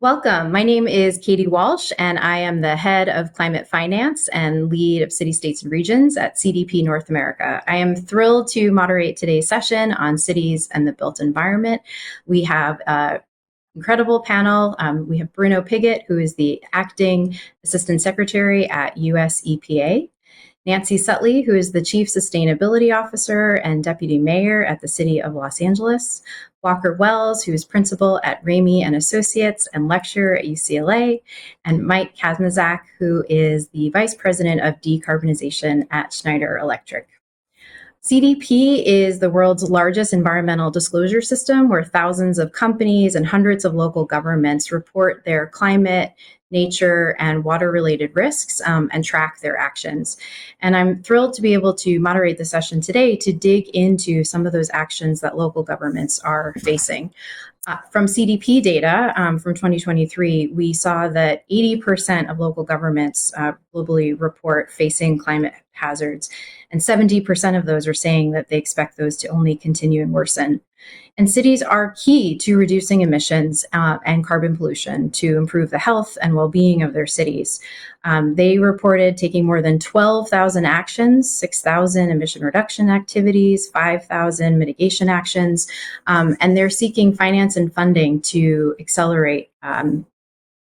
Welcome. My name is Katie Walsh, and I am the head of climate finance and lead of city, states, and regions at CDP North America. I am thrilled to moderate today's session on cities and the built environment. We have an incredible panel. We have Bruno Piggott, who is the acting assistant secretary at US EPA. Nancy Sutley, who is the Chief Sustainability Officer and Deputy Mayor at the City of Los Angeles. Walker Wells, who is Principal at Ramey and Associates and Lecturer at UCLA. And Mike Kazmazak, who is the Vice President of Decarbonization at Schneider Electric. CDP is the world's largest environmental disclosure system where thousands of companies and hundreds of local governments report their climate, nature, and water-related risks and track their actions. And I'm thrilled to be able to moderate the session today to dig into some of those actions that local governments are facing. From CDP data from 2023, we saw that 80% of local governments globally report facing climate hazards, and 70% of those are saying that they expect those to only continue and worsen. And cities are key to reducing emissions and carbon pollution to improve the health and well-being of their cities. They reported taking more than 12,000 actions, 6,000 emission reduction activities, 5,000 mitigation actions, and they're seeking finance and funding to accelerate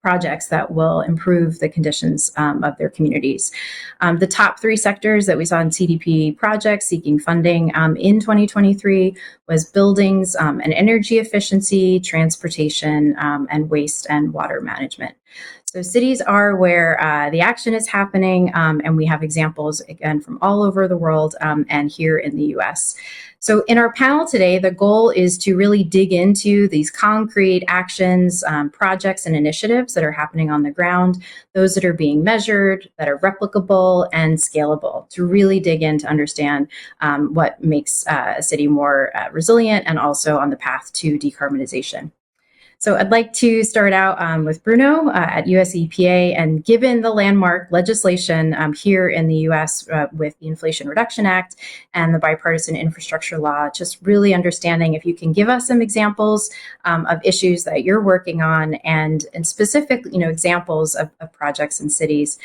projects that will improve the conditions of their communities. The top three sectors that we saw in CDP projects seeking funding in 2023 was buildings and energy efficiency, transportation, and waste and water management. So cities are where the action is happening, and we have examples, again, from all over the world and here in the US. So in our panel today, the goal is to really dig into these concrete actions, projects, and initiatives that are happening on the ground, those that are being measured, that are replicable and scalable, to really dig in to understand what makes a city more resilient and also on the path to decarbonization. So I'd like to start out with Bruno at US EPA, and given the landmark legislation here in the US with the Inflation Reduction Act and the bipartisan infrastructure law, just really understanding if you can give us some examples of issues that you're working on and specific examples of projects and cities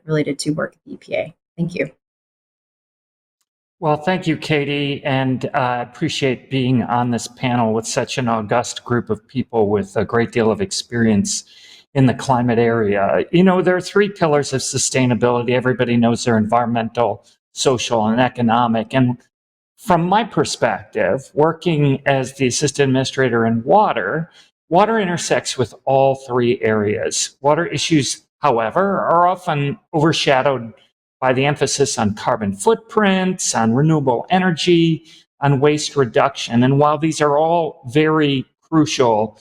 related to work at the EPA. Thank you. Well, thank you, Katie, and I appreciate being on this panel with such an august group of people with a great deal of experience in the climate area. You know, there are three pillars of sustainability. Everybody knows they're environmental, social, and economic. And from my perspective, working as the assistant administrator in water intersects with all three areas. Water issues, however, are often overshadowed by the emphasis on carbon footprints, on renewable energy, on waste reduction. And while these are all very crucial,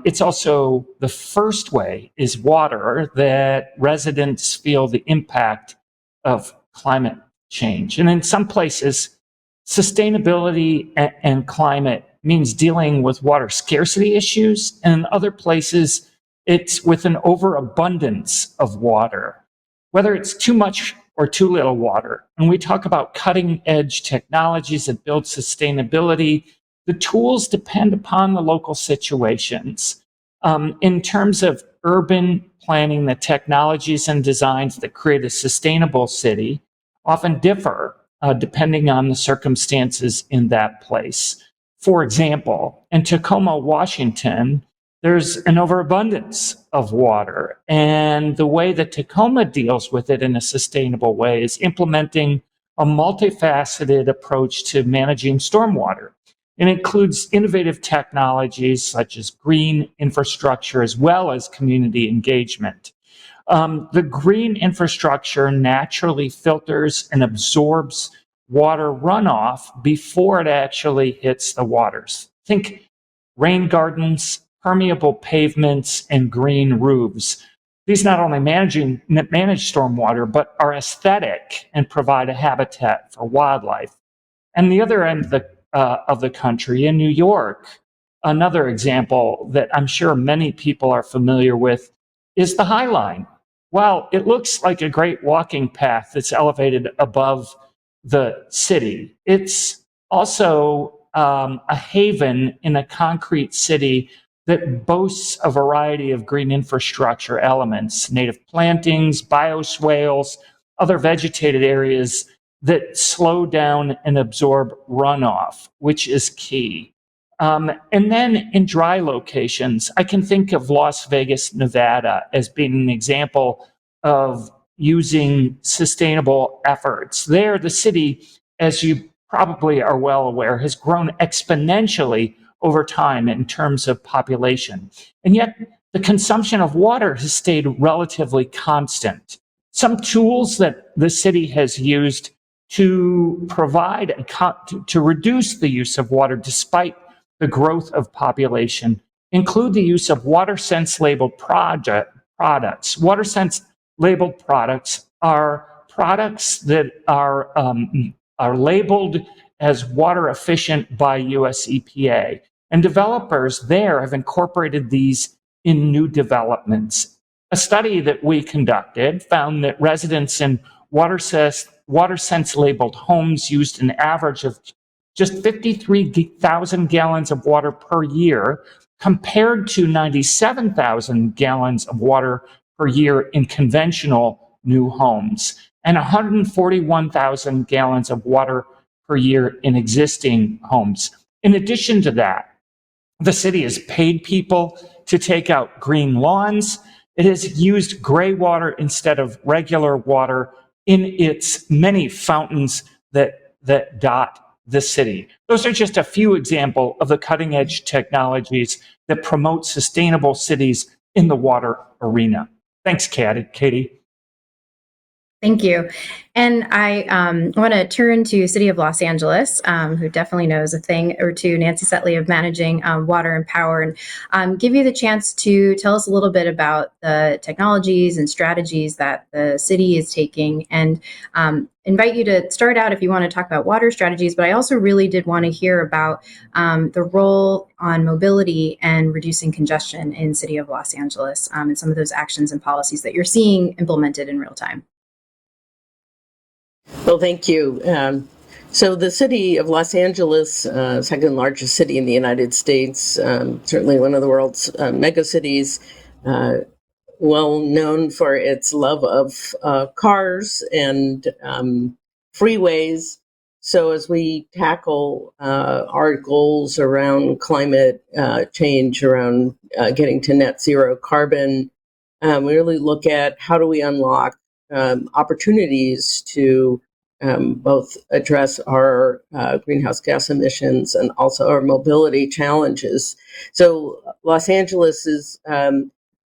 it's also the first way is water that residents feel the impact of climate change. And in some places, sustainability and climate means dealing with water scarcity issues. And in other places, it's with an overabundance of water, whether it's too much or too little water. And we talk about cutting edge technologies that build sustainability. The tools depend upon the local situations. In terms of urban planning, the technologies and designs that create a sustainable city often differ depending on the circumstances in that place. For example, in Tacoma, Washington, there's an overabundance of water. And the way that Tacoma deals with it in a sustainable way is implementing a multifaceted approach to managing stormwater. It includes innovative technologies such as green infrastructure as well as community engagement. The green infrastructure naturally filters and absorbs water runoff before it actually hits the waters. Think rain gardens, permeable pavements, and green roofs. These not only manage stormwater, but are aesthetic and provide a habitat for wildlife. And the other end of the country, in New York, another example that I'm sure many people are familiar with is the High Line. While it looks like a great walking path that's elevated above the city, it's also a haven in a concrete city that boasts a variety of green infrastructure elements, native plantings, bioswales, other vegetated areas that slow down and absorb runoff, which is key. And then in dry locations, I can think of Las Vegas, Nevada as being an example of using sustainable efforts. There, the city, as you probably are well aware, has grown exponentially over time in terms of population. And yet, the consumption of water has stayed relatively constant. Some tools that the city has used to provide, to reduce the use of water despite the growth of population include the use of WaterSense labeled products. WaterSense labeled products are products that are labeled as water efficient by US EPA. And developers there have incorporated these in new developments. A study that we conducted found that residents in WaterSense labeled homes used an average of just 53,000 gallons of water per year, compared to 97,000 gallons of water per year in conventional new homes, and 141,000 gallons of water per year in existing homes. In addition to that, the city has paid people to take out green lawns. It has used gray water instead of regular water in its many fountains that dot the city. Those are just a few examples of the cutting edge technologies that promote sustainable cities in the water arena. Thanks, Katie. Thank you. And I want to turn to City of Los Angeles, who definitely knows a thing or two, Nancy Setley, of managing water and power, and give you the chance to tell us a little bit about the technologies and strategies that the city is taking, and invite you to start out if you want to talk about water strategies. But I also really did want to hear about the role on mobility and reducing congestion in City of Los Angeles, and some of those actions and policies that you're seeing implemented in real time. Well, thank you. So the city of Los Angeles, second largest city in the United States, certainly one of the world's mega cities, well known for its love of cars and freeways. So as we tackle our goals around climate change, around getting to net zero carbon, we really look at how do we unlock opportunities to both address our greenhouse gas emissions and also our mobility challenges. So Los Angeles is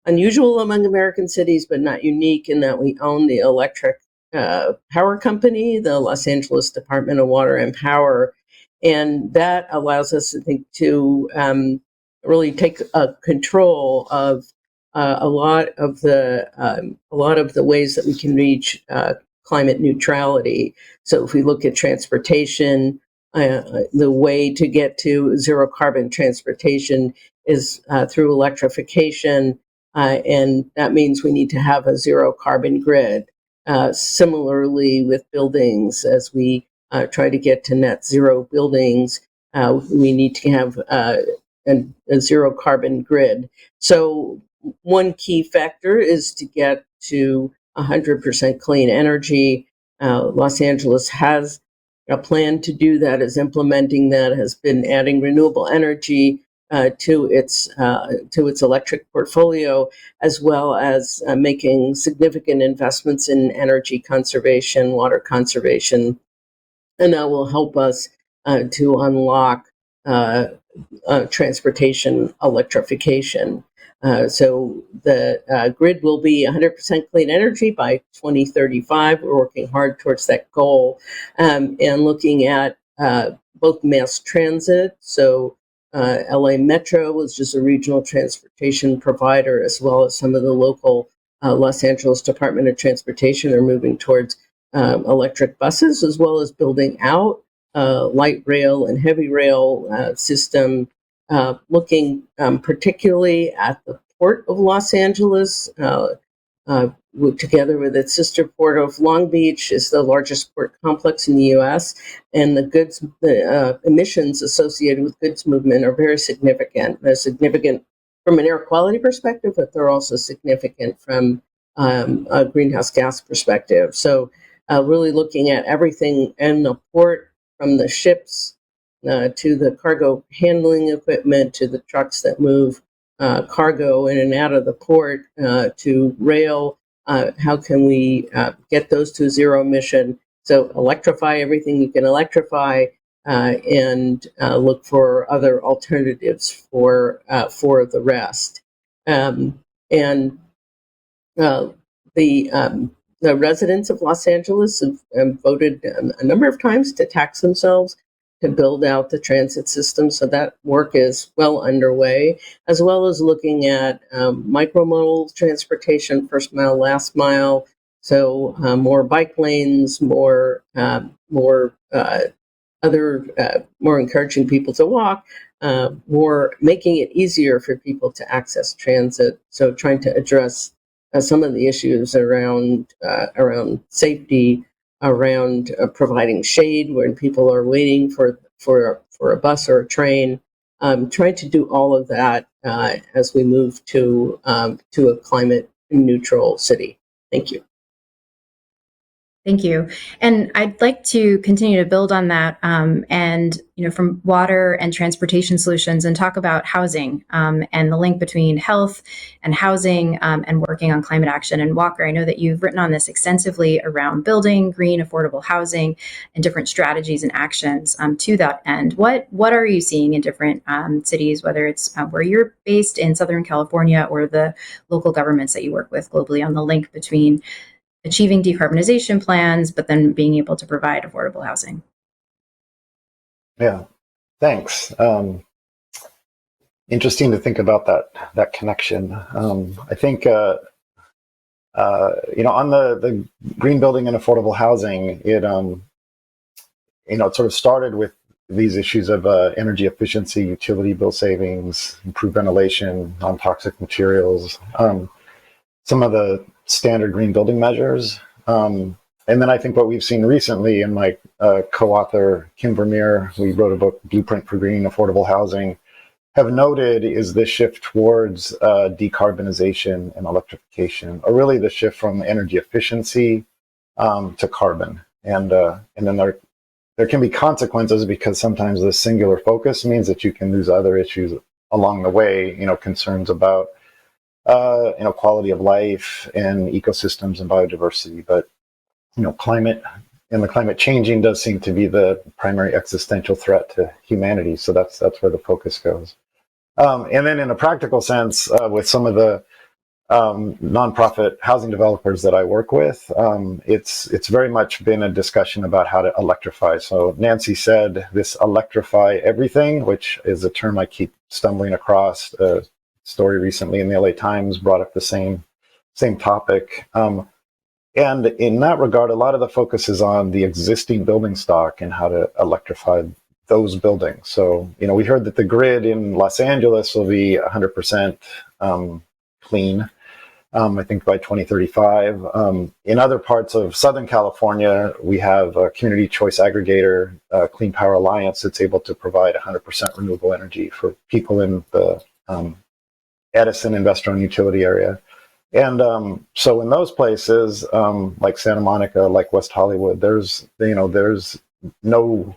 unusual among American cities, but not unique in that we own the electric power company, the Los Angeles Department of Water and Power. And that allows us, I think, to really take control of a lot of the ways that we can reach climate neutrality. So if we look at transportation, the way to get to zero carbon transportation is through electrification, and that means we need to have a zero carbon grid. Similarly with buildings, as we try to get to net zero buildings, we need to have a zero carbon grid. So one key factor is to get to 100% clean energy. Los Angeles has a plan to do that, is implementing that, has been adding renewable energy to its electric portfolio, as well as making significant investments in energy conservation, water conservation, and that will help us to unlock transportation electrification. So the grid will be 100% clean energy by 2035. We're working hard towards that goal, and looking at both mass transit. So LA Metro was just a regional transportation provider, as well as some of the local Los Angeles Department of Transportation are moving towards electric buses, as well as building out light rail and heavy rail system. Looking particularly at the Port of Los Angeles, together with its sister port of Long Beach, is the largest port complex in the U.S., and the emissions associated with goods movement are very significant. There's significant from an air quality perspective, but they're also significant from a greenhouse gas perspective. So really looking at everything in the port, from the ships to the cargo handling equipment, to the trucks that move cargo in and out of the port, to rail. How can we get those to zero emission? So electrify everything you can electrify, and look for other alternatives for the rest. And the residents of Los Angeles have voted a number of times to tax themselves to build out the transit system. So that work is well underway, as well as looking at micromodal transportation, first mile, last mile. So more bike lanes, more encouraging people to walk, more making it easier for people to access transit. So trying to address some of the issues around safety, around providing shade when people are waiting for a bus or a train. Trying to do all of that as we move to a climate neutral city. Thank you. Thank you. And I'd like to continue to build on that, and from water and transportation solutions, and talk about housing and the link between health and housing, and working on climate action. And Walker, I know that you've written on this extensively around building green, affordable housing and different strategies and actions to that end. What are you seeing in different cities, whether it's where you're based in Southern California or the local governments that you work with globally, on the link between achieving decarbonization plans, but then being able to provide affordable housing? Yeah, thanks. Interesting to think about that connection. I think on the green building and affordable housing, it sort of started with these issues of energy efficiency, utility bill savings, improved ventilation, non-toxic materials, some of the standard green building measures. And then I think what we've seen recently, and my co-author, Kim Vermeer, we wrote a book, Blueprint for Green Affordable Housing, have noted is this shift towards decarbonization and electrification, or really the shift from energy efficiency to carbon. And then there can be consequences, because sometimes the singular focus means that you can lose other issues along the way, concerns about quality of life and ecosystems and biodiversity. But, climate and the climate changing does seem to be the primary existential threat to humanity. So that's where the focus goes. And then in a practical sense, with some of the nonprofit housing developers that I work with, it's very much been a discussion about how to electrify. So Nancy said this electrify everything, which is a term I keep stumbling across. Story recently in the LA Times brought up the same topic. And in that regard, a lot of the focus is on the existing building stock and how to electrify those buildings. So, we heard that the grid in Los Angeles will be 100% clean, I think by 2035. In other parts of Southern California, we have a community choice aggregator, Clean Power Alliance, that's able to provide 100% renewable energy for people in the Edison investor-owned utility area. And so in those places, like Santa Monica, like West Hollywood, there's no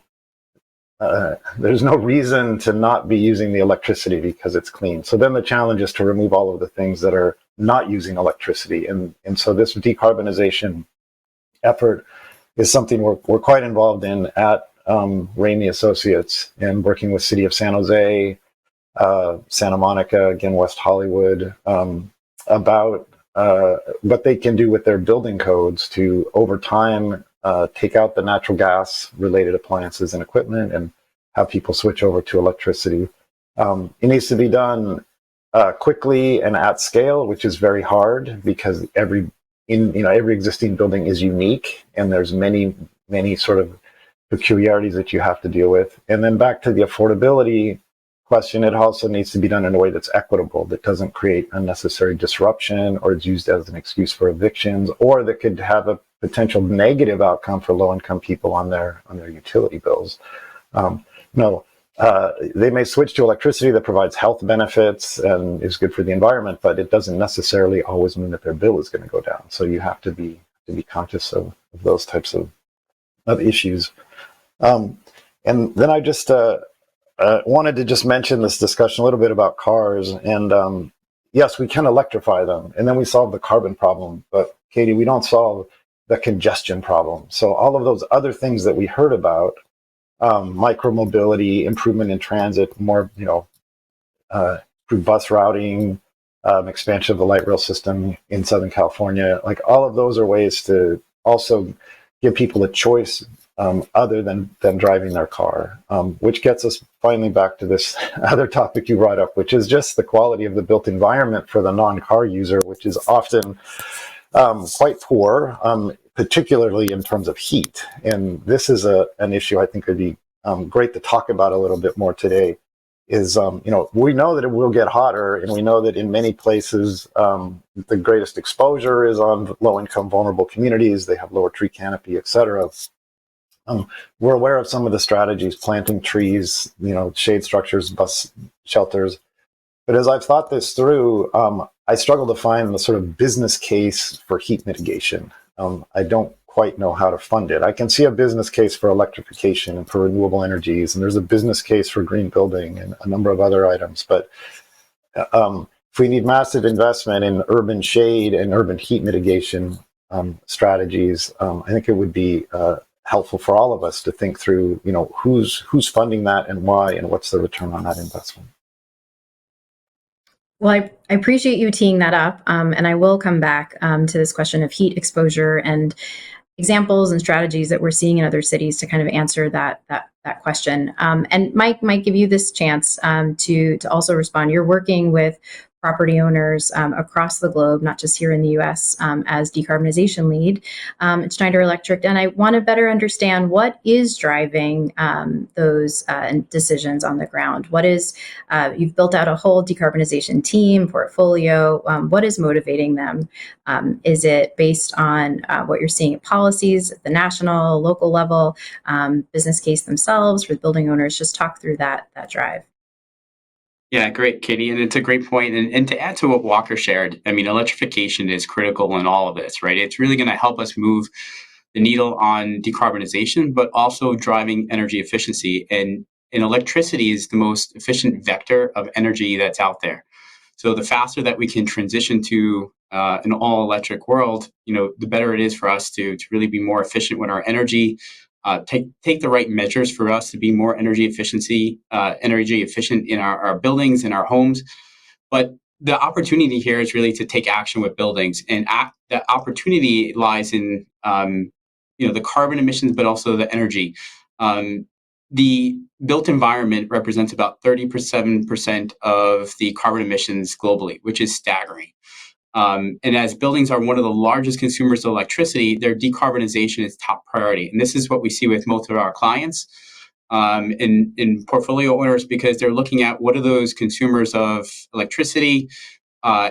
reason to not be using the electricity because it's clean. So then the challenge is to remove all of the things that are not using electricity. And so this decarbonization effort is something we're quite involved in at Ramey Associates, and working with City of San Jose, Santa Monica, again, West Hollywood, about what they can do with their building codes to, over time, take out the natural gas related appliances and equipment and have people switch over to electricity. It needs to be done quickly and at scale, which is very hard, because every existing building is unique, and there's many sort of peculiarities that you have to deal with. And then back to the affordability question, it also needs to be done in a way that's equitable, that doesn't create unnecessary disruption or is used as an excuse for evictions, or that could have a potential negative outcome for low-income people on their utility bills. they may switch to electricity that provides health benefits and is good for the environment, but it doesn't necessarily always mean that their bill is going to go down. So you have to be conscious of those types of issues. And then I just wanted to just mention this discussion a little bit about cars. And yes, we can electrify them, and then we solve the carbon problem. But Katie, we don't solve the congestion problem. So all of those other things that we heard about, micromobility, improvement in transit, more, through bus routing, expansion of the light rail system in Southern California, like all of those are ways to also give people a choice other than driving their car, which gets us finally back to this other topic you brought up, which is just the quality of the built environment for the non-car user, which is often quite poor, particularly in terms of heat. And this is an issue I think would be great to talk about a little bit more today. Is we know that it will get hotter, and we know that in many places the greatest exposure is on low-income, vulnerable communities. They have lower tree canopy, etc. We're aware of some of the strategies: planting trees, shade structures, bus shelters. But as I've thought this through, I struggle to find the sort of business case for heat mitigation. I don't quite know how to fund it. I can see a business case for electrification and for renewable energies, and there's a business case for green building and a number of other items. But if we need massive investment in urban shade and urban heat mitigation strategies, I think it would be helpful for all of us to think through, who's funding that and why, and what's the return on that investment. Well, I appreciate you teeing that up, and I will come back to this question of heat exposure and examples and strategies that we're seeing in other cities to kind of answer that question. And Mike might give you this chance to also respond. You're working with property owners across the globe, not just here in the US, as decarbonization lead at Schneider Electric. And I want to better understand what is driving those decisions on the ground. What is, you've built out a whole decarbonization team, portfolio. What is motivating them? Is it based on what you're seeing in policies at the national, local level, business case themselves for the building owners? Just talk through that drive. Yeah, great, Katie. And it's a great point. And to add to what Walker shared, I mean, electrification is critical in all of this, right? It's really going to help us move the needle on decarbonization, but also driving energy efficiency. And electricity is the most efficient vector of energy that's out there. So the faster that we can transition to an all-electric world, the better it is for us to really be more efficient with our energy. Take the right measures for us to be more energy efficient in our buildings and our homes. But the opportunity here is really to take action with buildings, and the opportunity lies in the carbon emissions, but also the energy. The built environment represents about 37% of the carbon emissions globally, which is staggering. And as buildings are one of the largest consumers of electricity, their decarbonization is top priority. And this is what we see with most of our clients in portfolio owners, because they're looking at what are those consumers of electricity,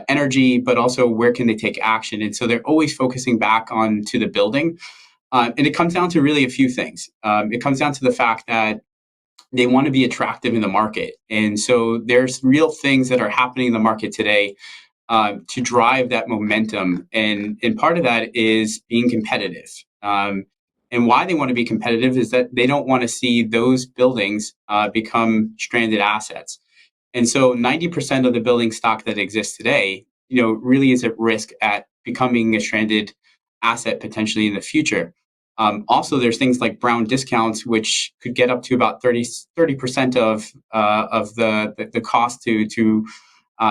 energy, but also where can they take action. And so they're always focusing back on to the building. And it comes down to really a few things. It comes down to the fact that they want to be attractive in the market. And so there's real things that are happening in the market today to drive that momentum. And part of that is being competitive. And why they want to be competitive is that they don't want to see those buildings become stranded assets. And so 90% of the building stock that exists today, really is at risk at becoming a stranded asset potentially in the future. Also, there's things like brown discounts, which could get up to about 30% of the cost to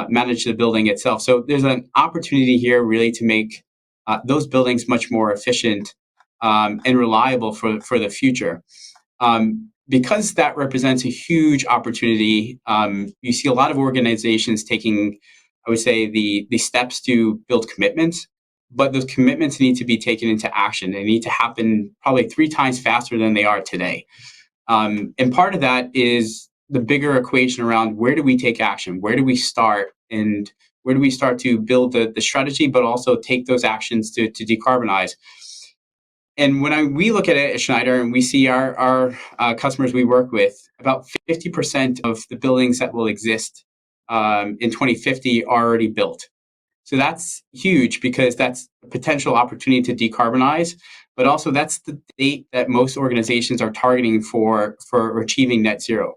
manage the building itself. So there's an opportunity here really to make those buildings much more efficient and reliable for the future. Because that represents a huge opportunity, you see a lot of organizations taking, I would say, the steps to build commitments, but those commitments need to be taken into action. They need to happen probably 3 times faster than they are today. And part of that is the bigger equation around where do we take action? Where do we start? And where do we start to build the strategy, but also take those actions to decarbonize? And when we look at it at Schneider and we see our customers we work with, about 50% of the buildings that will exist in 2050 are already built. So that's huge because that's a potential opportunity to decarbonize, but also that's the date that most organizations are targeting for achieving net zero.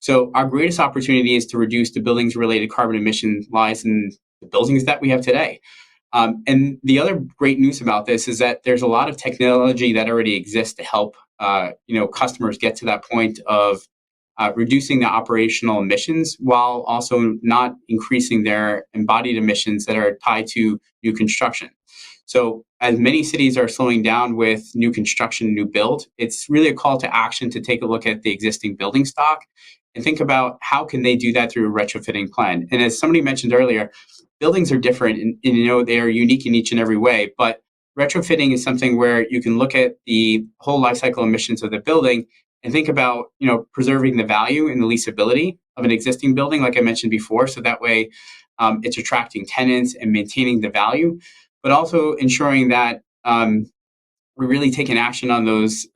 So our greatest opportunity is to reduce the buildings related carbon emission lies in the buildings that we have today. And the other great news about this is that there's a lot of technology that already exists to help customers get to that point of reducing the operational emissions while also not increasing their embodied emissions that are tied to new construction. So as many cities are slowing down with new construction, new build, it's really a call to action to take a look at the existing building stock and think about how can they do that through a retrofitting plan. And as somebody mentioned earlier, buildings are different and they are unique in each and every way, but retrofitting is something where you can look at the whole life cycle emissions of the building and think about preserving the value and the leasability of an existing building, like I mentioned before, so that way it's attracting tenants and maintaining the value, but also ensuring that we're really taking action on those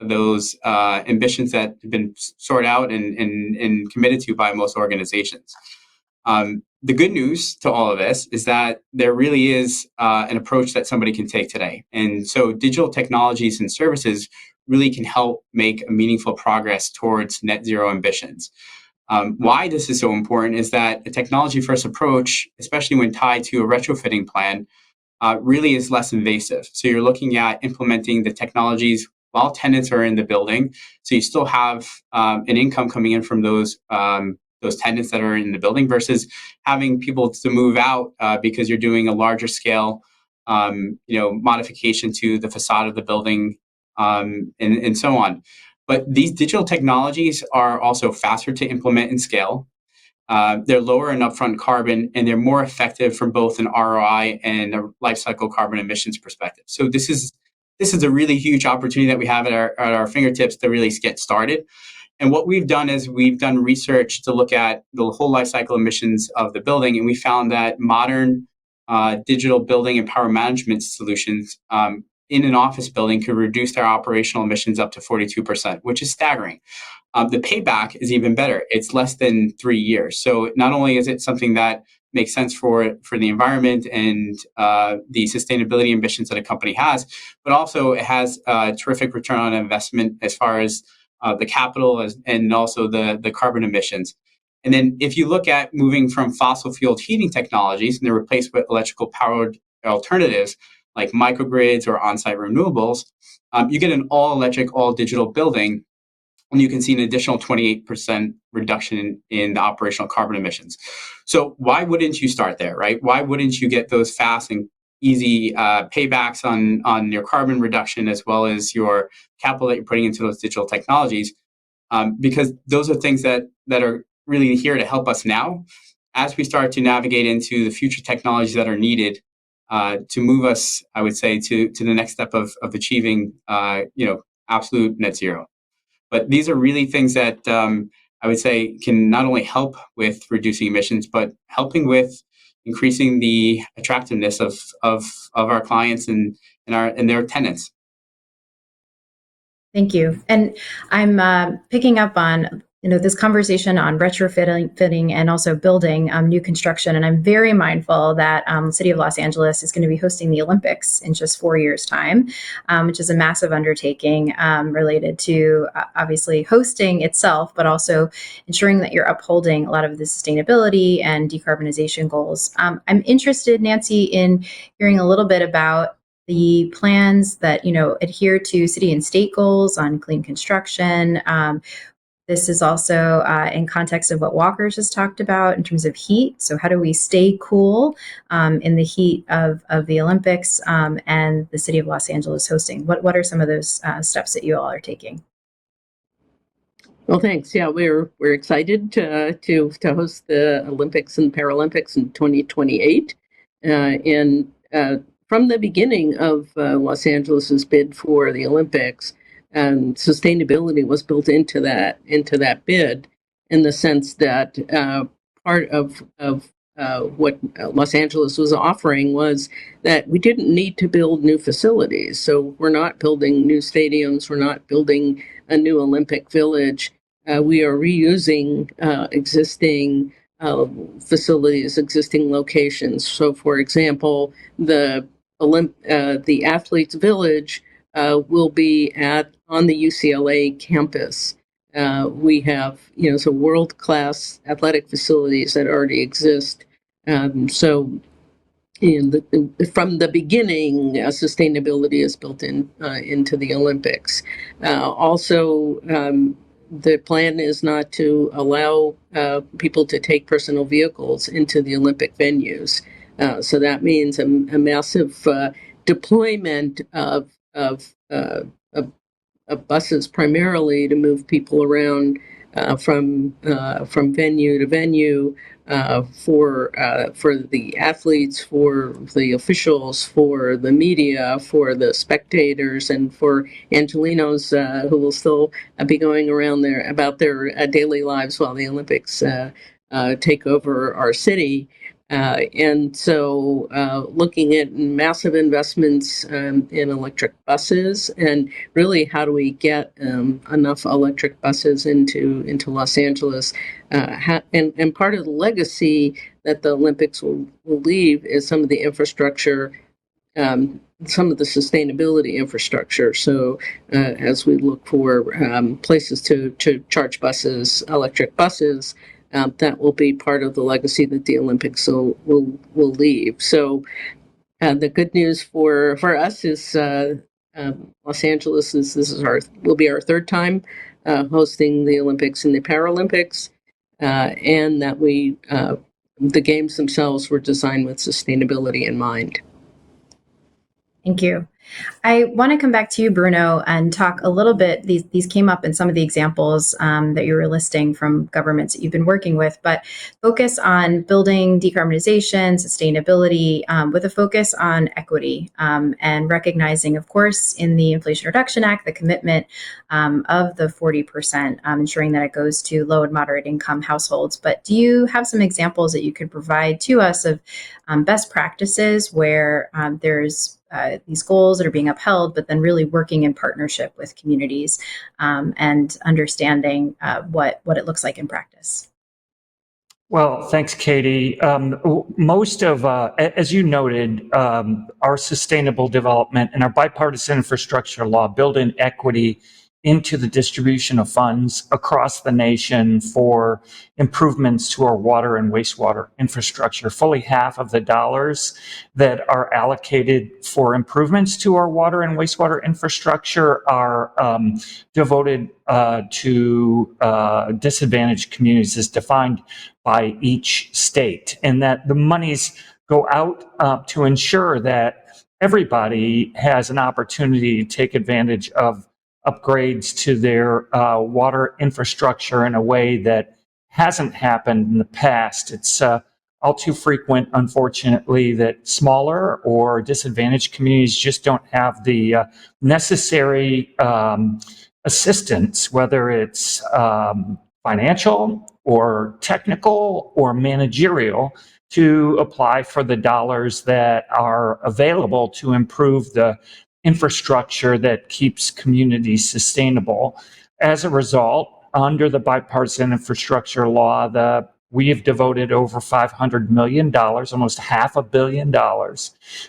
ambitions that have been sorted out and committed to by most organizations. The good news to all of this is that there really is an approach that somebody can take today. And so digital technologies and services really can help make a meaningful progress towards net zero ambitions. Why this is so important is that a technology first approach, especially when tied to a retrofitting plan, really is less invasive. So you're looking at implementing the technologies while tenants are in the building. So you still have an income coming in from those tenants that are in the building versus having people to move out because you're doing a larger scale modification to the facade of the building and so on. But these digital technologies are also faster to implement and scale. They're lower in upfront carbon, and they're more effective from both an ROI and a life cycle carbon emissions perspective. So this is a really huge opportunity that we have at our fingertips to really get started. And what we've done is we've done research to look at the whole life cycle emissions of the building, and we found that modern digital building and power management solutions in an office building could reduce their operational emissions up to 42%, which is staggering. The payback is even better. It's less than 3 years. So not only is it something that makes sense for the environment and the sustainability ambitions that a company has, but also it has a terrific return on investment as far as the capital and also the carbon emissions. And then if you look at moving from fossil fueled heating technologies and they're replaced with electrical powered alternatives like microgrids or on-site renewables, you get an all electric, all digital building. And you can see an additional 28% reduction in the operational carbon emissions. So why wouldn't you start there, right? Why wouldn't you get those fast and easy paybacks on your carbon reduction as well as your capital that you're putting into those digital technologies? Because those are things that are really here to help us now as we start to navigate into the future technologies that are needed to move us, I would say, to the next step of achieving absolute net zero. But these are really things that I would say can not only help with reducing emissions, but helping with increasing the attractiveness of our clients and their tenants. Thank you. And I'm picking up on this conversation on retrofitting and also building new construction. And I'm very mindful that the City of Los Angeles is going to be hosting the Olympics in just 4 years' time, which is a massive undertaking related to obviously hosting itself, but also ensuring that you're upholding a lot of the sustainability and decarbonization goals. I'm interested, Nancy, in hearing a little bit about the plans that adhere to city and state goals on clean construction. This is also in context of what Walker just talked about in terms of heat. So how do we stay cool in the heat of the Olympics and the City of Los Angeles hosting? What are some of those steps that you all are taking? Well, thanks. Yeah, we're excited to host the Olympics and Paralympics in 2028, and from the beginning of Los Angeles's bid for the Olympics, sustainability was built into that bid, in the sense that part of what Los Angeles was offering was that we didn't need to build new facilities. So we're not building new stadiums. We're not building a new Olympic Village. We are reusing existing facilities, existing locations. So, for example, the Athletes Village will be on the UCLA campus. We have, some world-class athletic facilities that already exist. From the beginning, sustainability is built into the Olympics. The plan is not to allow people to take personal vehicles into the Olympic venues. So that means a massive deployment of buses, primarily to move people around from venue to venue, for the athletes, for the officials, for the media, for the spectators, and for Angelenos who will still be going around about their daily lives while the Olympics take over our city. And so looking at massive investments in electric buses, and really how do we get enough electric buses into Los Angeles. And part of the legacy that the Olympics will leave is some of the infrastructure, some of the sustainability infrastructure. So as we look for places to charge buses, electric buses, that will be part of the legacy that the Olympics will leave. So the good news for us is Los Angeles will be our third time hosting the Olympics and the Paralympics, and that the games themselves were designed with sustainability in mind. Thank you. I want to come back to you, Bruno, and talk a little bit. These came up in some of the examples that you were listing from governments that you've been working with, but focus on building decarbonization, sustainability, with a focus on equity, and recognizing, of course, in the Inflation Reduction Act, the commitment of the 40%, ensuring that it goes to low and moderate income households. But do you have some examples that you could provide to us of best practices where there's these goals that are being upheld, but then really working in partnership with communities and understanding what it looks like in practice? Well, thanks, Katie. Most of, as you noted, our sustainable development and our bipartisan infrastructure law build in equity into the distribution of funds across the nation for improvements to our water and wastewater infrastructure. Fully half of the dollars that are allocated for improvements to our water and wastewater infrastructure are devoted to disadvantaged communities as defined by each state, and that the monies go out to ensure that everybody has an opportunity to take advantage of upgrades to their water infrastructure in a way that hasn't happened in the past. It's all too frequent, unfortunately, that smaller or disadvantaged communities just don't have the necessary assistance, whether it's financial or technical or managerial, to apply for the dollars that are available to improve the infrastructure that keeps communities sustainable. As a result, under the bipartisan infrastructure law, we have devoted over $500 million, almost $500 million,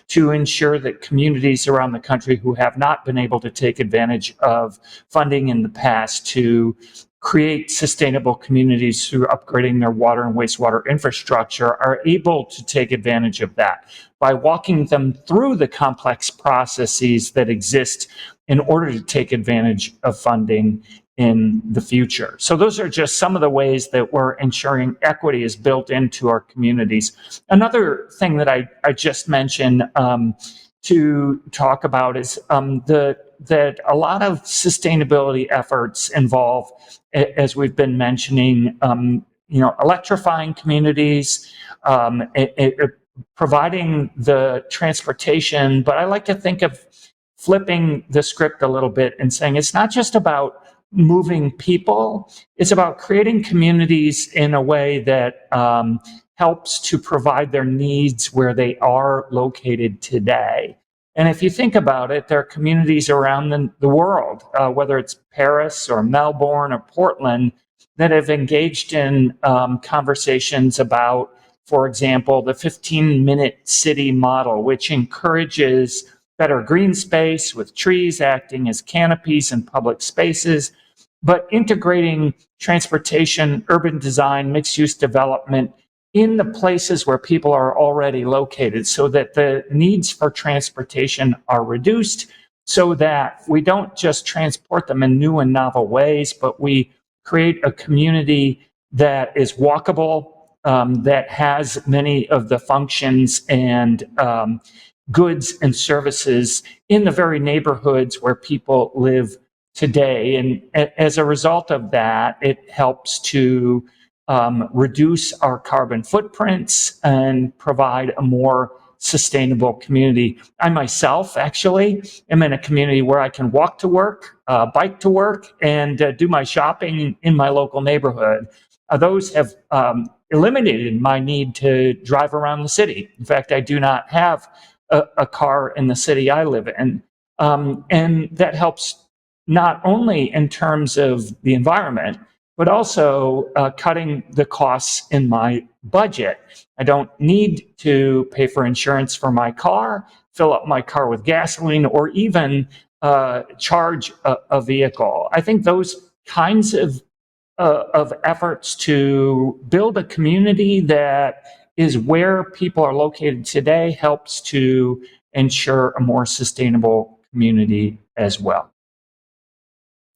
to ensure that communities around the country who have not been able to take advantage of funding in the past to create sustainable communities through upgrading their water and wastewater infrastructure are able to take advantage of that by walking them through the complex processes that exist in order to take advantage of funding in the future. So those are just some of the ways that we're ensuring equity is built into our communities. Another thing that I just mentioned to talk about is that a lot of sustainability efforts involve, as we've been mentioning, electrifying communities, providing the transportation. But I like to think of flipping the script a little bit and saying it's not just about moving people, it's about creating communities in a way that helps to provide their needs where they are located today. And if you think about it, there are communities around the world, whether it's Paris or Melbourne or Portland, that have engaged in conversations about, for example, the 15-minute city model, which encourages better green space with trees acting as canopies in public spaces, but integrating transportation, urban design, mixed-use development in the places where people are already located so that the needs for transportation are reduced, so that we don't just transport them in new and novel ways, but we create a community that is walkable, that has many of the functions and goods and services in the very neighborhoods where people live today. And as a result of that, it helps to reduce our carbon footprints and provide a more sustainable community. I myself actually am in a community where I can walk to work, bike to work, and do my shopping in my local neighborhood. Those have eliminated my need to drive around the city. In fact, I do not have a car in the city I live in. And that helps not only in terms of the environment, but also cutting the costs in my budget. I don't need to pay for insurance for my car, fill up my car with gasoline, or even charge a vehicle. I think those kinds of efforts to build a community that is where people are located today helps to ensure a more sustainable community as well.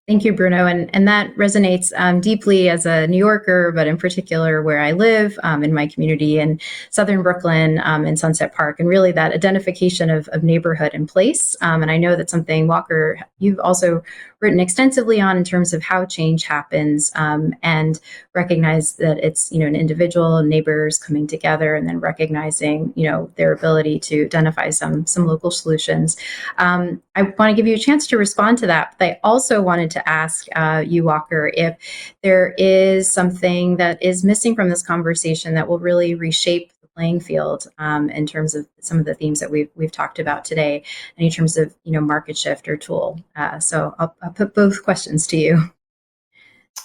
Thank you, Bruno. And that resonates deeply as a New Yorker, but in particular where I live in my community in Southern Brooklyn in Sunset Park, and really that identification of neighborhood and place. And I know that's something, Walker, you've also written extensively on in terms of how change happens and recognize that it's, an individual, neighbors coming together and then recognizing, their ability to identify some local solutions. I want to give you a chance to respond to that, but I also wanted to ask you, Walker, if there is something that is missing from this conversation that will really reshape the playing field in terms of some of the themes that we've talked about today, and in terms of market shift or tool. So I'll put both questions to you.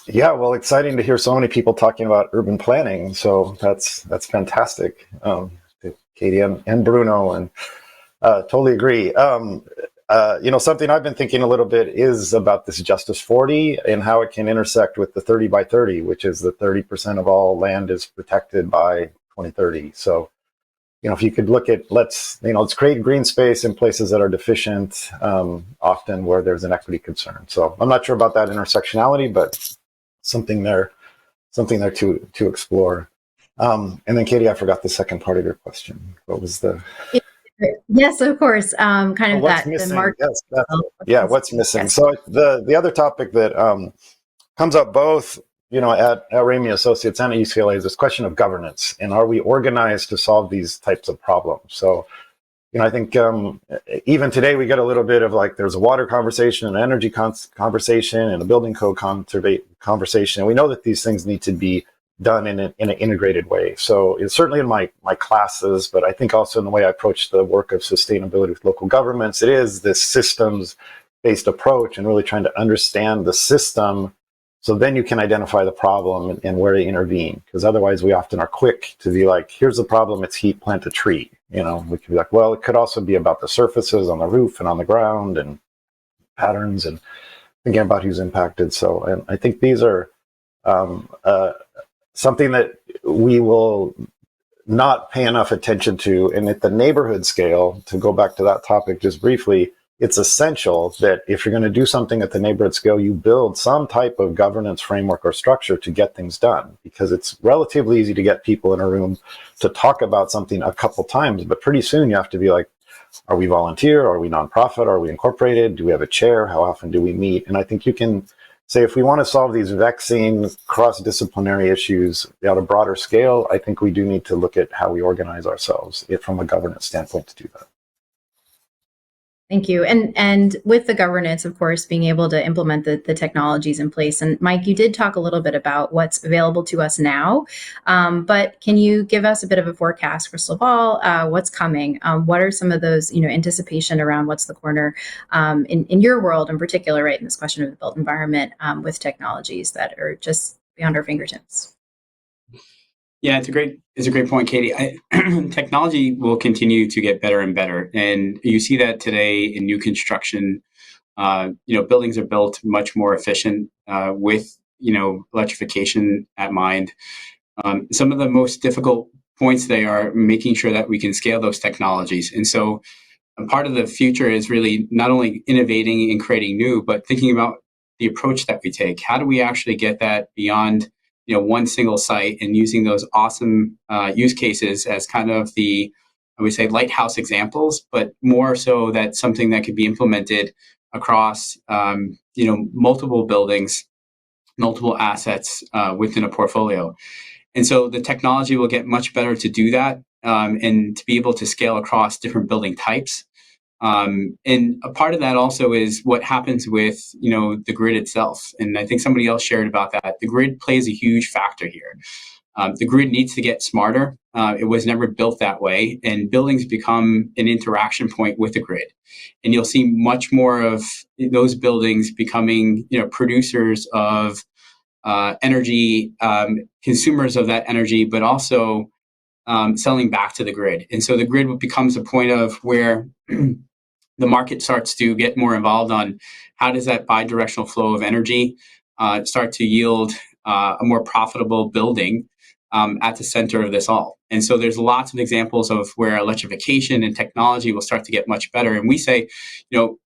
Yeah, well, exciting to hear so many people talking about urban planning. So that's fantastic, Katie and Bruno, and totally agree. Something I've been thinking a little bit is about this Justice 40 and how it can intersect with the 30 by 30, which is that 30% of all land is protected by 2030. So, if you could look at, let's create green space in places that are deficient, often where there's an equity concern. So I'm not sure about that intersectionality, but something there to explore. And then Katie, I forgot the second part of your question. What was the... Yes, of course. Kind of what's that missing? the market. Yes, what's missing? Yes. So the other topic that comes up both, at Ramey Associates and at UCLA is this question of governance, and are we organized to solve these types of problems? So, I think even today we get a little bit of there's a water conversation, an energy conversation, and a building code conversation, and we know that these things need to be done in an integrated way. So it's certainly in my classes, but I think also in the way I approach the work of sustainability with local governments, it is this systems-based approach and really trying to understand the system, so then you can identify the problem and where to intervene. Because otherwise we often are quick to be like, here's the problem, it's heat, plant a tree. We could be like, well, it could also be about the surfaces on the roof and on the ground and patterns and thinking about who's impacted. So, and I think these are something that we will not pay enough attention to. And at the neighborhood scale, to go back to that topic just briefly, it's essential that if you're going to do something at the neighborhood scale, you build some type of governance framework or structure to get things done, because it's relatively easy to get people in a room to talk about something a couple times, but pretty soon you have to be like, are we volunteer? Are we nonprofit? Are we incorporated? Do we have a chair? How often do we meet? And I think you can say, if we want to solve these vexing cross-disciplinary issues at a broader scale, I think we do need to look at how we organize ourselves from a governance standpoint to do that. Thank you. And with the governance, of course, being able to implement the technologies in place. And Mike, you did talk a little bit about what's available to us now, but can you give us a bit of a forecast, crystal ball, what's coming? What are some of those, anticipation around what's the corner in your world in particular, right, in this question of the built environment with technologies that are just beyond our fingertips? Yeah, it's a great point, Katie. Technology will continue to get better and better, and you see that today in new construction. Buildings are built much more efficient with electrification at mind. Some of the most difficult points today are making sure that we can scale those technologies, and so part of the future is really not only innovating and creating new, but thinking about the approach that we take. How do we actually get that beyond one single site and using those awesome use cases as kind of I would say, lighthouse examples, but more so that something that could be implemented across multiple buildings, multiple assets within a portfolio. And so the technology will get much better to do that and to be able to scale across different building types. And a part of that also is what happens with, the grid itself. And I think somebody else shared about that. The grid plays a huge factor here. The grid needs to get smarter. It was never built that way. And buildings become an interaction point with the grid. And you'll see much more of those buildings becoming, producers of energy, consumers of that energy, but also selling back to the grid. And so the grid becomes a point of where the market starts to get more involved on how does that bidirectional flow of energy start to yield a more profitable building at the center of this all. And so there's lots of examples of where electrification and technology will start to get much better. And we say,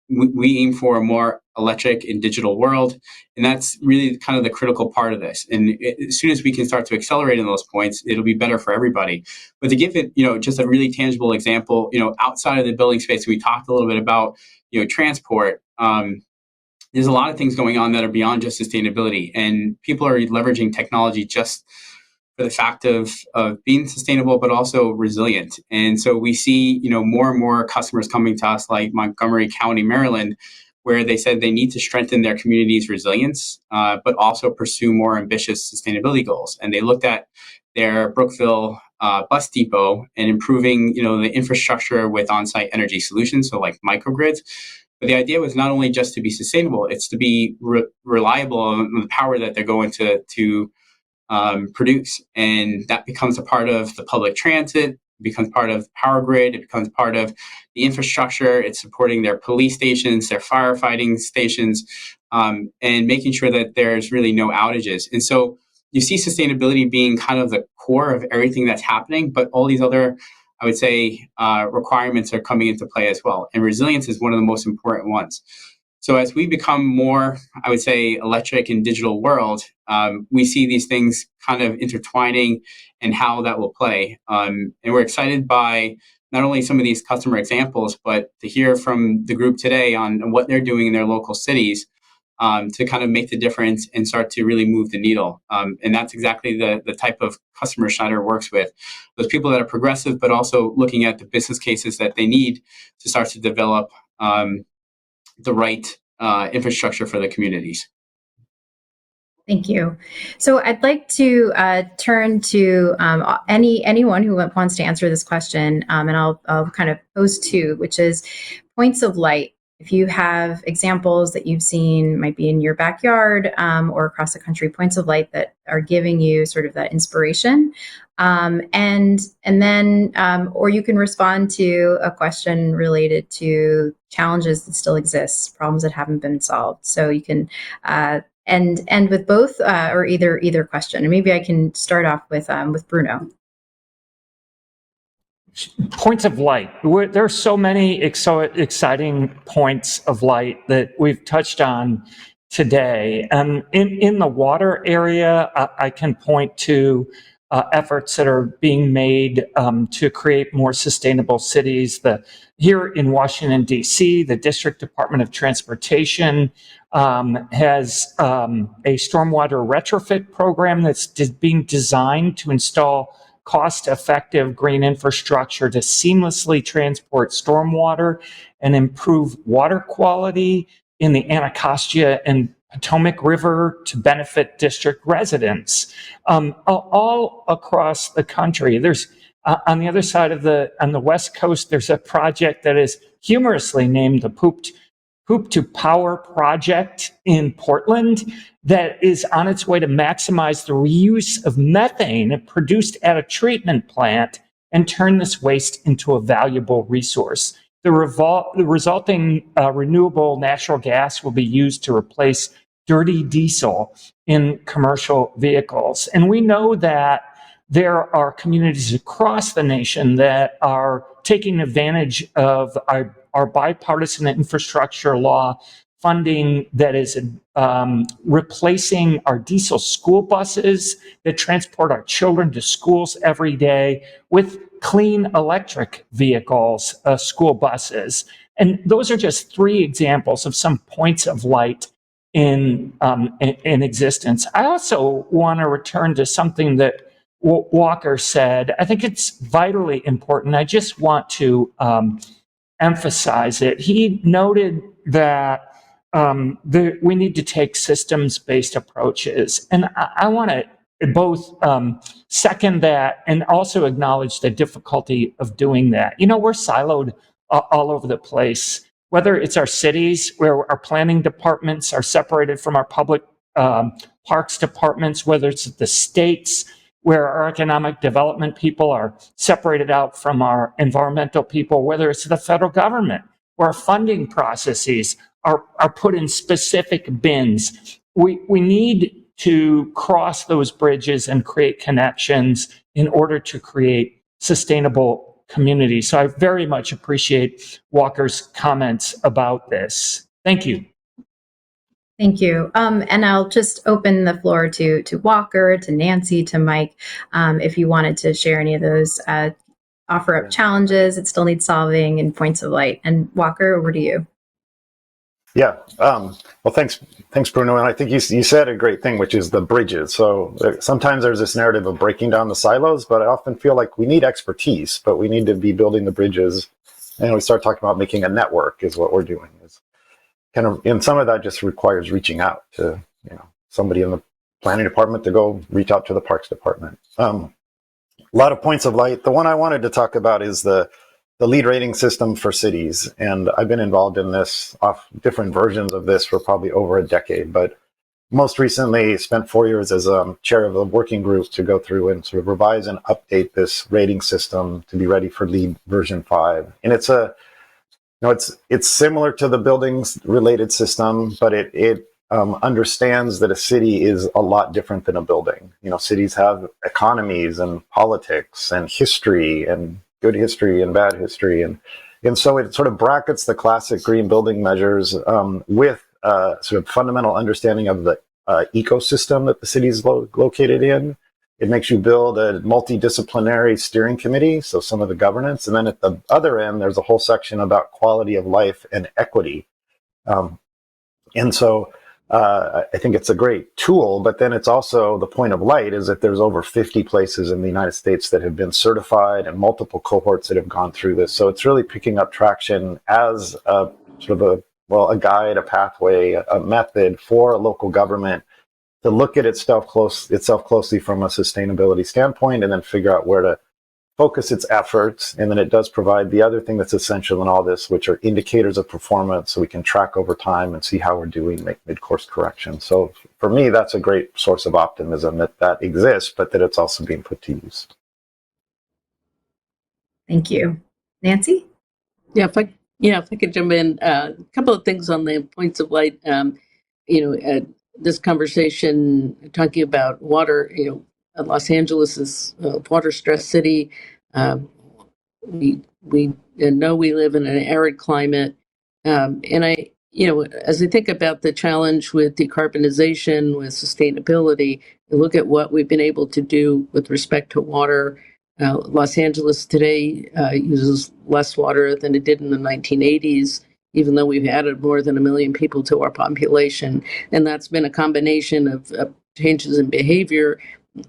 we aim for a more electric and digital world. And that's really kind of the critical part of this. And as soon as we can start to accelerate in those points, it'll be better for everybody. But to give it, just a really tangible example, outside of the building space, we talked a little bit about, transport. There's a lot of things going on that are beyond just sustainability. And people are leveraging technology just for the fact of being sustainable, but also resilient. And so we see, more and more customers coming to us like Montgomery County, Maryland, where they said they need to strengthen their community's resilience, but also pursue more ambitious sustainability goals. And they looked at their Brookville bus depot and improving, the infrastructure with on-site energy solutions, so like microgrids. But the idea was not only just to be sustainable, it's to be reliable on the power that they're going to produce. And that becomes a part of the public transit, becomes part of the power grid, it becomes part of the infrastructure. It's supporting their police stations, their firefighting stations, and making sure that there's really no outages. And so you see sustainability being kind of the core of everything that's happening, but all these other, I would say, requirements are coming into play as well. And resilience is one of the most important ones. So as we become more, I would say, electric and digital world, we see these things kind of intertwining and how that will play. And we're excited by not only some of these customer examples, but to hear from the group today on what they're doing in their local cities to kind of make the difference and start to really move the needle. And that's exactly the type of customer Schneider works with. Those people that are progressive, but also looking at the business cases that they need to start to develop the right infrastructure for the communities. Thank you. So I'd like to turn to anyone who wants to answer this question, and I'll kind of pose two, which is points of light. If you have examples that you've seen, might be in your backyard or across the country, points of light that are giving you sort of that inspiration, and then, or you can respond to a question related to challenges that still exist, problems that haven't been solved. So you can end with both or either question. And maybe I can start off with Bruno. Points of light. There are so many exciting points of light that we've touched on today. In the water area, I can point to efforts that are being made to create more sustainable cities. Here in Washington, D.C., the District Department of Transportation has a stormwater retrofit program that's being designed to install cost-effective green infrastructure to seamlessly transport stormwater and improve water quality in the Anacostia and Potomac River to benefit district residents. All across the country, there's on the other side of on the West Coast, there's a project that is humorously named the Poop to Power project in Portland that is on its way to maximize the reuse of methane produced at a treatment plant and turn this waste into a valuable resource. The resulting renewable natural gas will be used to replace dirty diesel in commercial vehicles. And we know that there are communities across the nation that are taking advantage of our bipartisan infrastructure law funding that is replacing our diesel school buses that transport our children to schools every day with clean electric vehicles, school buses. And those are just three examples of some points of light in existence. I also want to return to something that Walker said. I think it's vitally important. I just want to emphasize it. He noted that we need to take systems-based approaches. And I want to both second that and also acknowledge the difficulty of doing that. You know, we're siloed all over the place, whether it's our cities where our planning departments are separated from our public parks departments, whether it's the states where our economic development people are separated out from our environmental people, whether it's the federal government where our funding processes are put in specific bins. We need to cross those bridges and create connections in order to create sustainable communities. So I very much appreciate Walker's comments about this. Thank you. Thank you. And I'll just open the floor to Walker, to Nancy, to Mike, if you wanted to share any of those, offer up challenges that still need solving and points of light. And Walker, over to you. Yeah. Well, thanks, Bruno. And I think you said a great thing, which is the bridges. So sometimes there's this narrative of breaking down the silos, but I often feel like we need expertise, but we need to be building the bridges. And we start talking about making a network is what we're doing. Is kind of, and some of that just requires reaching out to, somebody in the planning department to go reach out to the parks department. A lot of points of light. The one I wanted to talk about is the lead rating system for cities. And I've been involved in this, different versions of this for probably over a decade, but most recently spent 4 years as chair of the working group to go through and sort of revise and update this rating system to be ready for LEED version 5. And it's similar to the buildings related system, but it understands that a city is a lot different than a building. Cities have economies and politics and history and good history and bad history. And so it sort of brackets the classic green building measures with sort of fundamental understanding of the ecosystem that the city is located in. It makes you build a multidisciplinary steering committee, so some of the governance. And then at the other end, there's a whole section about quality of life and equity. And so I think it's a great tool, but then it's also the point of light is that there's over 50 places in the United States that have been certified and multiple cohorts that have gone through this. So it's really picking up traction as a sort of a guide, a pathway, a method for a local government to look at itself closely from a sustainability standpoint and then figure out where to focus its efforts. And then it does provide the other thing that's essential in all this, which are indicators of performance so we can track over time and see how we're doing, make mid-course corrections. So for me, that's a great source of optimism that exists, but that it's also being put to use. Thank you. Nancy? Yeah, if I could jump in, a couple of things on the points of light. This conversation talking about water, Los Angeles is a water-stressed city. We know we live in an arid climate, and as I think about the challenge with decarbonization, with sustainability, I look at what we've been able to do with respect to water. Los Angeles today uses less water than it did in the 1980s. Even though we've added more than 1 million people to our population. And that's been a combination of changes in behavior,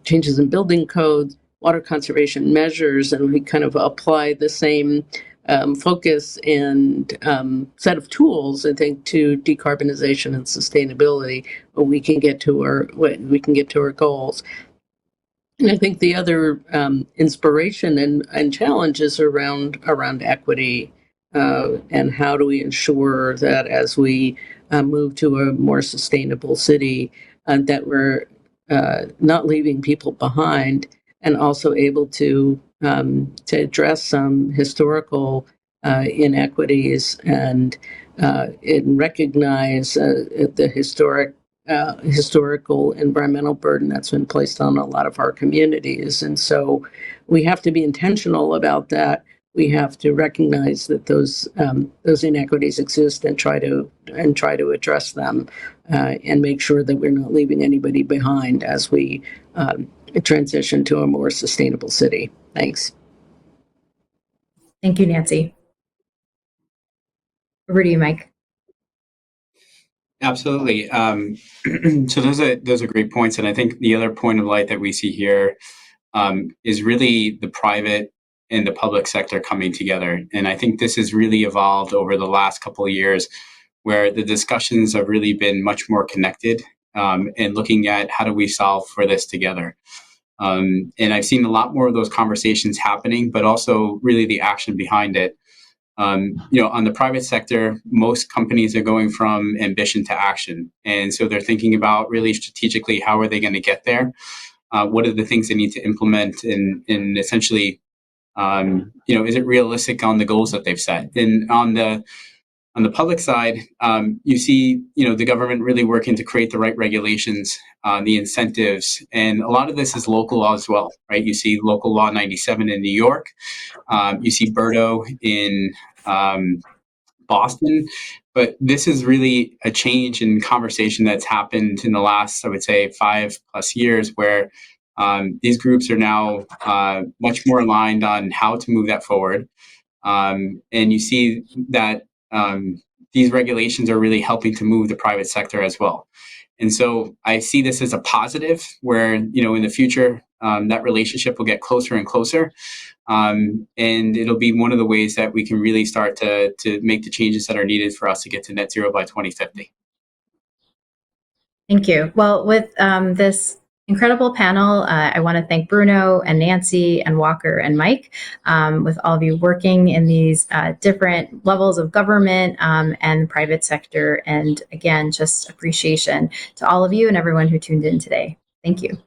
changes in building codes, water conservation measures, and we kind of apply the same focus and set of tools, I think, to decarbonization and sustainability, we can get to our goals. And I think the other inspiration and challenge is around equity, and how do we ensure that as we move to a more sustainable city, that we're not leaving people behind, and also able to address some historical inequities and recognize the historical environmental burden that's been placed on a lot of our communities. And so we have to be intentional about that. We have to recognize that those inequities exist and try to address them, and make sure that we're not leaving anybody behind as we transition to a more sustainable city. Thanks. Thank you, Nancy. Over to you, Mike. Absolutely. So those are great points, and I think the other point of light that we see here is really the private and the public sector coming together. And I think this has really evolved over the last couple of years, where the discussions have really been much more connected, and looking at how do we solve for this together. And I've seen a lot more of those conversations happening, but also really the action behind it. On the private sector, most companies are going from ambition to action. And so they're thinking about really strategically, how are they going to get there? What are the things they need to implement? And essentially, is it realistic on the goals that they've set? And on the public side, you see, the government really working to create the right regulations, the incentives, and a lot of this is local law as well, right? You see local law 97 in New York, you see Berto in Boston, but this is really a change in conversation that's happened in the last, I would say, 5+ years, where these groups are now much more aligned on how to move that forward. And you see that these regulations are really helping to move the private sector as well. And so I see this as a positive, where, in the future, that relationship will get closer and closer. And it'll be one of the ways that we can really start to make the changes that are needed for us to get to net zero by 2050. Thank you. Well, with this incredible panel, I want to thank Bruno and Nancy and Walker and Mike, with all of you working in these different levels of government and private sector. And again, just appreciation to all of you and everyone who tuned in today. Thank you.